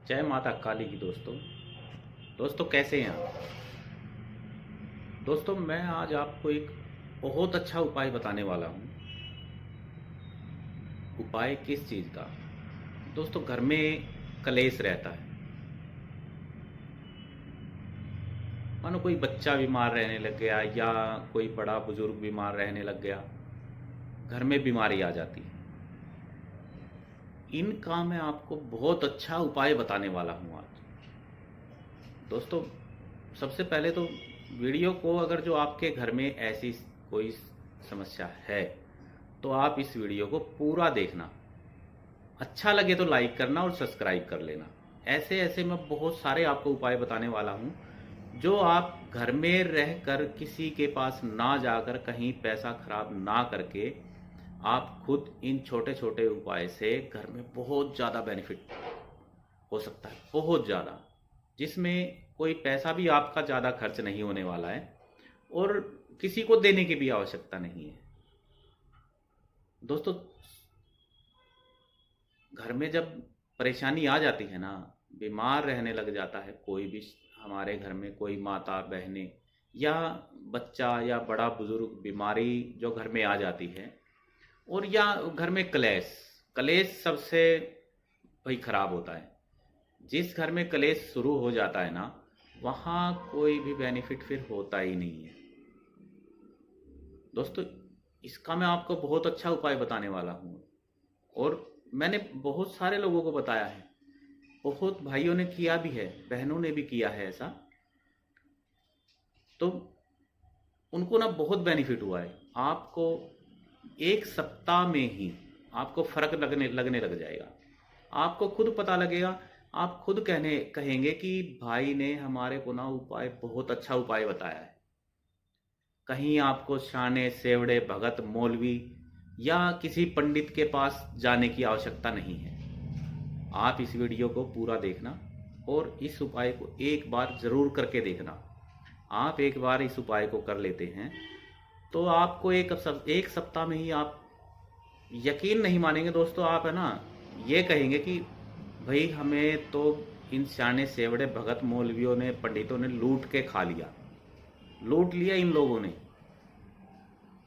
जय माता काली की दोस्तों कैसे हैं आप। दोस्तों मैं आज आपको एक बहुत अच्छा उपाय बताने वाला हूँ। उपाय किस चीज़ का? दोस्तों घर में कलेश रहता है। मानो कोई बच्चा बीमार रहने लग गया या कोई बड़ा बुजुर्ग बीमार रहने लग गया, घर में बीमारी आ जाती है। इनका मैं आपको बहुत अच्छा उपाय बताने वाला हूँ आज। दोस्तों सबसे पहले तो वीडियो को, अगर जो आपके घर में ऐसी कोई समस्या है तो आप इस वीडियो को पूरा देखना। अच्छा लगे तो लाइक करना और सब्सक्राइब कर लेना। ऐसे ऐसे मैं बहुत सारे आपको उपाय बताने वाला हूँ जो आप घर में रह कर, किसी के पास ना जाकर, कहीं पैसा खराब ना करके, आप खुद इन छोटे छोटे उपाय से घर में बहुत ज़्यादा बेनिफिट हो सकता है, बहुत ज़्यादा, जिसमें कोई पैसा भी आपका ज़्यादा खर्च नहीं होने वाला है और किसी को देने की भी आवश्यकता नहीं है। दोस्तों घर में जब परेशानी आ जाती है ना, बीमार रहने लग जाता है कोई भी, हमारे घर में कोई माता बहनें या बच्चा या बड़ा बुजुर्ग, बीमारी जो घर में आ जाती है, और या घर में कलेश, कलेश सबसे भाई खराब होता है। जिस घर में कलेश शुरू हो जाता है ना, वहाँ कोई भी बेनिफिट फिर होता ही नहीं है। दोस्तों इसका मैं आपको बहुत अच्छा उपाय बताने वाला हूँ और मैंने बहुत सारे लोगों को बताया है, बहुत भाइयों ने किया भी है, बहनों ने भी किया है ऐसा, तो उनको ना बहुत बेनिफिट हुआ है। आपको एक सप्ताह में ही आपको फर्क लगने लगने लग जाएगा। आपको खुद पता लगेगा, आप खुद कहेंगे कि भाई ने हमारे को ना उपाय, बहुत अच्छा उपाय बताया है। कहीं आपको शाने सेवड़े भगत मौलवी या किसी पंडित के पास जाने की आवश्यकता नहीं है। आप इस वीडियो को पूरा देखना और इस उपाय को एक बार ज़रूर करके देखना। आप एक बार इस उपाय को कर लेते हैं तो आपको एक सप्ताह में ही, आप यकीन नहीं मानेंगे दोस्तों, आप है ना ये कहेंगे कि भाई हमें तो इन शाने सेवड़े भगत मौलवियों ने, पंडितों ने लूट के खा लिया, लूट लिया इन लोगों ने।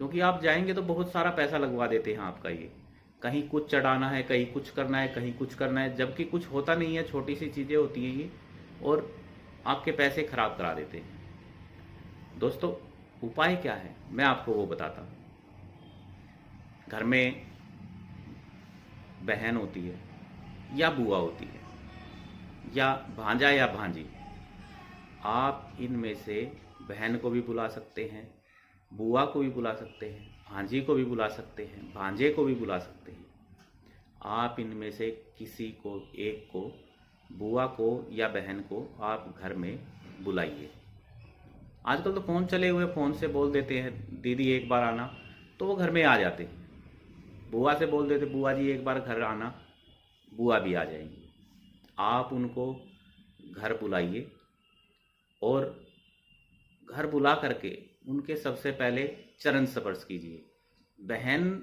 क्योंकि आप जाएंगे तो बहुत सारा पैसा लगवा देते हैं आपका, ये कहीं कुछ चढ़ाना है, कहीं कुछ करना है, कहीं कुछ करना है, जबकि कुछ होता नहीं है, छोटी सी चीज़ें होती हैं ये, और आपके पैसे खराब करा देते हैं। दोस्तों उपाय क्या है मैं आपको वो बताता हूँ। घर में बहन होती है या बुआ होती है या भांजा या भांजी, आप इनमें से बहन को भी बुला सकते हैं, बुआ को भी बुला सकते हैं, भांजी को भी बुला सकते हैं, भांजे को भी बुला सकते हैं। आप इनमें से किसी को, एक को, बुआ को या बहन को आप घर में बुलाइए। आजकल तो फ़ोन चले हुए, फ़ोन से बोल देते हैं दीदी एक बार आना, तो वो घर में आ जाते हैं। बुआ से बोल देते बुआ जी एक बार घर आना, बुआ भी आ जाएंगी। आप उनको घर बुलाइए और घर बुला करके उनके सबसे पहले चरण स्पर्श कीजिए। बहन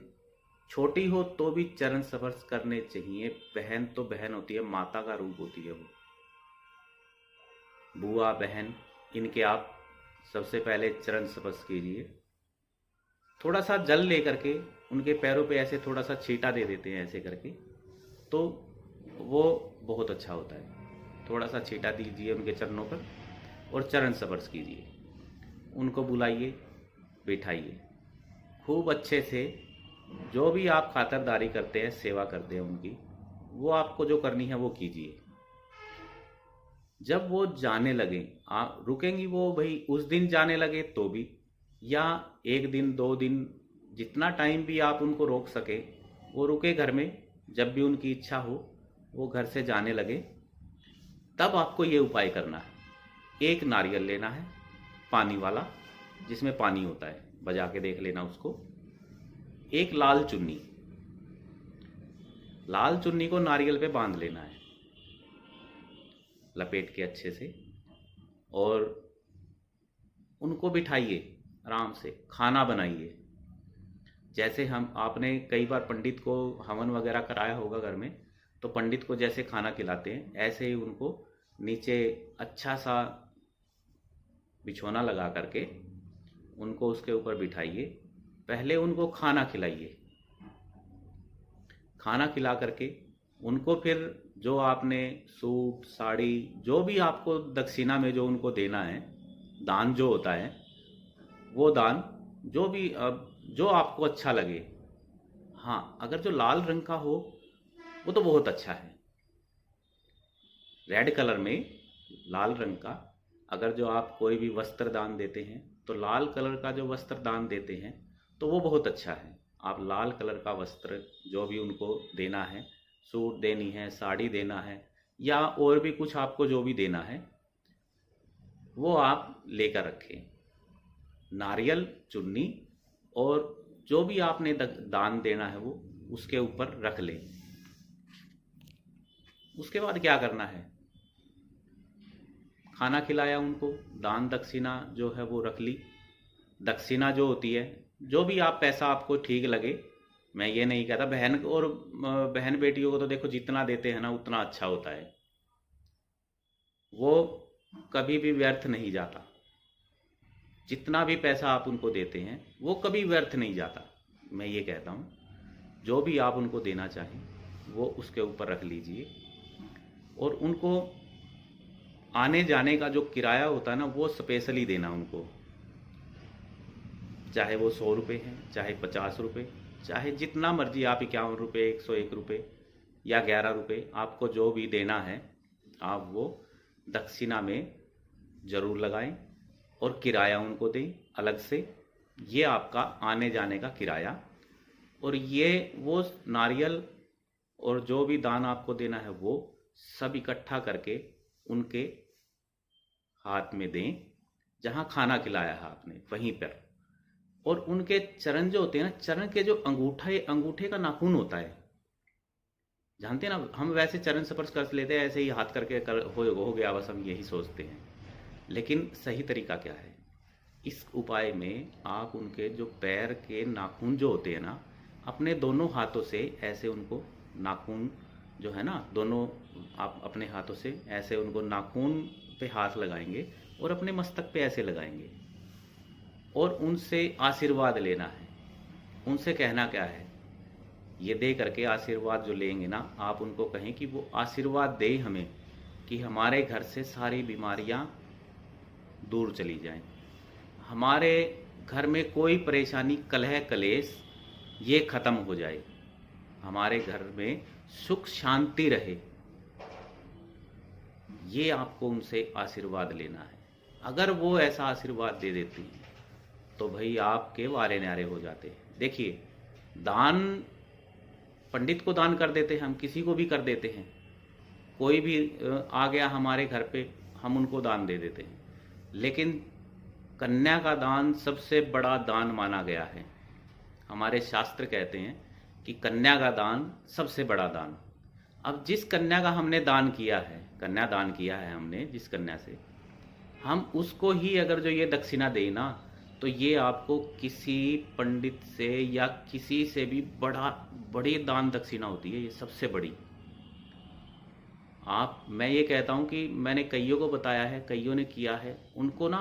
छोटी हो तो भी चरण स्पर्श करने चाहिए। बहन तो बहन होती है, माता का रूप होती है वो। बुआ बहन, इनके आप सबसे पहले चरण स्पर्श कीजिए। थोड़ा सा जल लेकर के उनके पैरों पे ऐसे थोड़ा सा छींटा दे देते हैं ऐसे करके, तो वो बहुत अच्छा होता है। थोड़ा सा छींटा दीजिए उनके चरणों पर और चरण स्पर्श कीजिए। उनको बुलाइए, बिठाइए खूब अच्छे से। जो भी आप खातिरदारी करते हैं, सेवा करते हैं उनकी, वो आपको जो करनी है वो कीजिए। जब वो जाने लगे, आप रुकेंगी वो भाई, उस दिन जाने लगे तो भी, या एक दिन 2 दिन, जितना टाइम भी आप उनको रोक सके वो रुके घर में। जब भी उनकी इच्छा हो वो घर से जाने लगे, तब आपको ये उपाय करना है। एक नारियल लेना है, पानी वाला, जिसमें पानी होता है, बजा के देख लेना उसको। एक लाल चुन्नी, लाल चुन्नी को नारियल पे बांध लेना है लपेट के अच्छे से, और उनको बिठाइए, आराम से खाना बनाइए। जैसे हम, आपने कई बार पंडित को हवन वगैरह कराया होगा घर में, तो पंडित को जैसे खाना खिलाते हैं ऐसे ही उनको नीचे अच्छा सा बिछौना लगा करके उनको उसके ऊपर बिठाइए। पहले उनको खाना खिलाइए। खाना खिला करके उनको फिर जो आपने सूट साड़ी जो भी आपको दक्षिणा में जो उनको देना है, दान जो होता है, वो दान जो भी जो आपको अच्छा लगे। हाँ, अगर जो लाल रंग का हो वो तो बहुत अच्छा है। रेड कलर में लाल रंग का अगर जो आप कोई भी वस्त्र दान देते हैं तो लाल कलर का जो वस्त्र दान देते हैं तो वो बहुत अच्छा है। आप लाल कलर का वस्त्र जो भी उनको देना है, सूट देनी है, साड़ी देना है या और भी कुछ आपको जो भी देना है वो आप लेकर रखें। नारियल, चुन्नी और जो भी आपने दान देना है वो उसके ऊपर रख लें। उसके बाद क्या करना है, खाना खिलाया उनको, दान दक्षिणा जो है वो रख ली। दक्षिणा जो होती है, जो भी आप पैसा आपको ठीक लगे, मैं ये नहीं कहता, बहन बेटियों को तो देखो जितना देते हैं ना उतना अच्छा होता है, वो कभी भी व्यर्थ नहीं जाता। जितना भी पैसा आप उनको देते हैं वो कभी व्यर्थ नहीं जाता। मैं ये कहता हूँ जो भी आप उनको देना चाहें वो उसके ऊपर रख लीजिए। और उनको आने जाने का जो किराया होता है ना वो स्पेशली देना उनको, चाहे वो 100 रुपये है, चाहे 50 रुपये, चाहे जितना मर्जी आप 51 रुपये, 101 रुपये या 11 रुपये, आपको जो भी देना है आप वो दक्षिणा में ज़रूर लगाएं और किराया उनको दें अलग से। ये आपका आने जाने का किराया। और ये वो नारियल और जो भी दान आपको देना है वो सब इकट्ठा करके उनके हाथ में दें जहाँ खाना खिलाया है आपने वहीं पर। और उनके चरण जो होते हैं ना, चरण के जो अंगूठे का नाखून होता है, जानते हैं ना, हम वैसे चरण स्पर्श कर लेते हैं, ऐसे ही हाथ करके हो गया बस, हम यही सोचते हैं। लेकिन सही तरीका क्या है, इस उपाय में आप उनके जो पैर के नाखून जो होते हैं ना, अपने दोनों हाथों से ऐसे उनको नाखून जो है ना, दोनों आप अपने हाथों से ऐसे उनको नाखून पे हाथ लगाएंगे और अपने मस्तक पे ऐसे लगाएंगे और उनसे आशीर्वाद लेना है। उनसे कहना क्या है, ये दे करके आशीर्वाद जो लेंगे ना, आप उनको कहें कि वो आशीर्वाद दे हमें कि हमारे घर से सारी बीमारियां दूर चली जाएं, हमारे घर में कोई परेशानी, कलह कलेश ये ख़त्म हो जाए, हमारे घर में सुख शांति रहे। ये आपको उनसे आशीर्वाद लेना है। अगर वो ऐसा आशीर्वाद दे देती हैं तो भाई आपके वारे न्यारे हो जाते हैं। देखिए, दान पंडित को दान कर देते हैं, हम किसी को भी कर देते हैं, कोई भी आ गया हमारे घर पे हम उनको दान दे देते हैं। लेकिन कन्या का दान सबसे बड़ा दान माना गया है। हमारे शास्त्र कहते हैं कि कन्या का दान सबसे बड़ा दान। अब जिस कन्या का हमने दान किया है, कन्या दान किया है हमने जिस कन्या से, हम उसको ही अगर जो ये दक्षिणा दे ना, तो ये आपको किसी पंडित से या किसी से भी बड़ी दान दक्षिणा होती है, ये सबसे बड़ी। मैं ये कहता हूँ कि मैंने कईयों को बताया है, कईयों ने किया है, उनको ना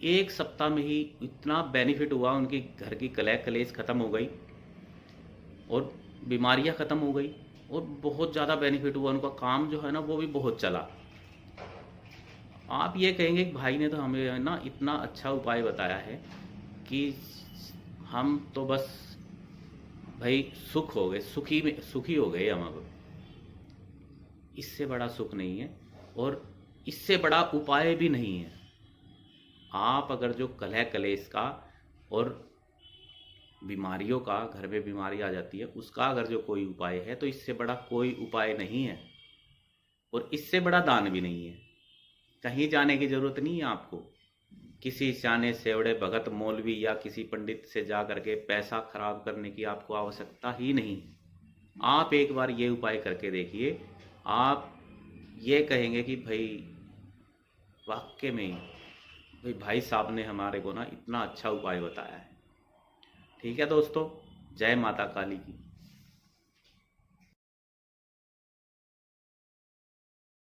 1 सप्ताह में ही इतना बेनिफिट हुआ, उनकी घर की कलह कलेश ख़त्म हो गई और बीमारियाँ ख़त्म हो गई और बहुत ज़्यादा बेनिफिट हुआ, उनका काम जो है ना वो भी बहुत चला। आप ये कहेंगे कि भाई ने तो हमें ना इतना अच्छा उपाय बताया है कि हम तो बस भाई सुख हो गए, सुखी हो गए हम। अब इससे बड़ा सुख नहीं है और इससे बड़ा उपाय भी नहीं है। आप अगर जो कलह कलेश का और बीमारियों का, घर में बीमारी आ जाती है, उसका अगर जो कोई उपाय है तो इससे बड़ा कोई उपाय नहीं है और इससे बड़ा दान भी नहीं है। कहीं जाने की ज़रूरत नहीं है आपको, किसी जाने सेवड़े भगत मौलवी या किसी पंडित से जा करके पैसा खराब करने की आपको आवश्यकता ही नहीं। आप एक बार ये उपाय करके देखिए, आप ये कहेंगे कि भाई वाकई में भाई साहब ने हमारे को ना इतना अच्छा उपाय बताया है। ठीक है दोस्तों, जय माता काली की।